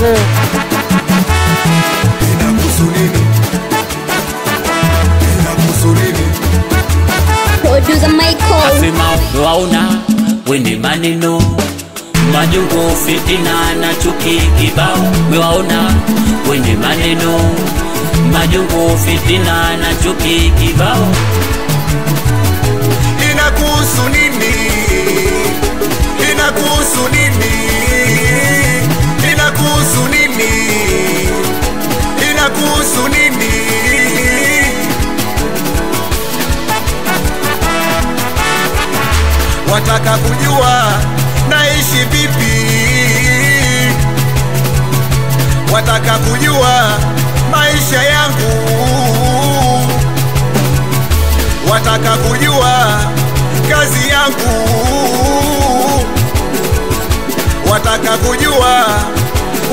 yako. Producer Michael. Asema wauna wende maneno majungu fitina na chuki kibao. Wauna wende maneno majungu fitina na chuki kibao. Inakuhusu nini? Inakuhusu nini? Inakuhusu nini? Inakuhusu nini? Wataka kujua naishi vipi? Wataka kujua maisha yangu? Wataka kujua kazi yangu? Wataka kujua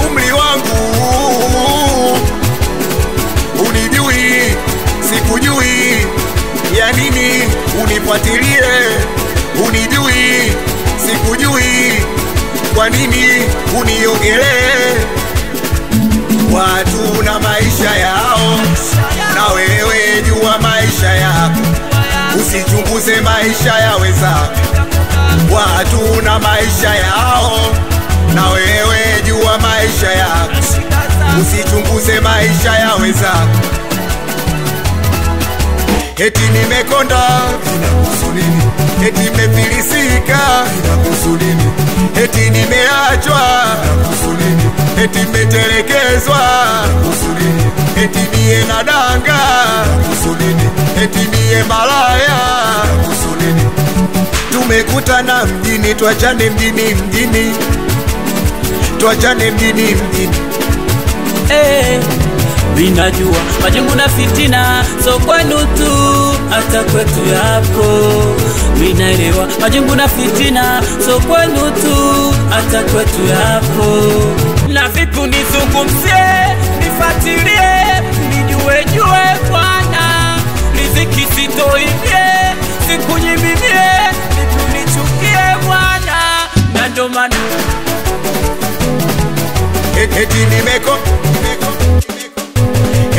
umri wangu? Unijui, sikujui, ya nini unifuatilie? Unijui, sikujui, kwa nini uniongelee? Watu na maisha yao, na wewe jua maisha yako. Usichunguze maisha ya wenzako. Watu na maisha yao, na wewe jua maisha yako. Usichunguze maisha ya wenzako. Eti nimekonda, inakuhusu nini? Eti nimefilisika, inakuhusu nini? Eti nimeachwa, inakuhusu nini? Eti nimetelekezwa, inakuhusu nini? Eti mie nadanga, inakuhusu nini? Eti mie malaya, inakuhusu nini? Tumekutana mjini, tuachane mjini mjini. Tuachane mjini mjini. Minajua majungu na fitina so kwenu tu, hata kwetu yapo. Minaelewa majungu na fitina so kwenu tu, hata kwetu yapo. Na vipi nizungumzie, nifuatilie, nijue Bwana. Riziki sitoibie, sikunyimimie, vipi unichukie Bwana. Na ndo maana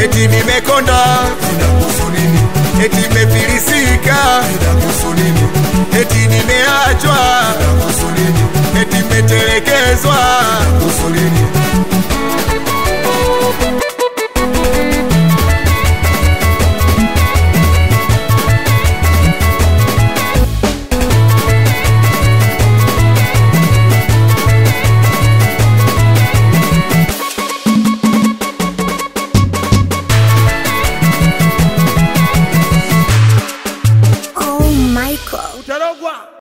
eti nimekonda, inakuhusu nini? Eti nimefilisika, inakuhusu nini? Eti nimeachwa, inakuhusu nini? Eti nimetelekezwa, inakuhusu nini?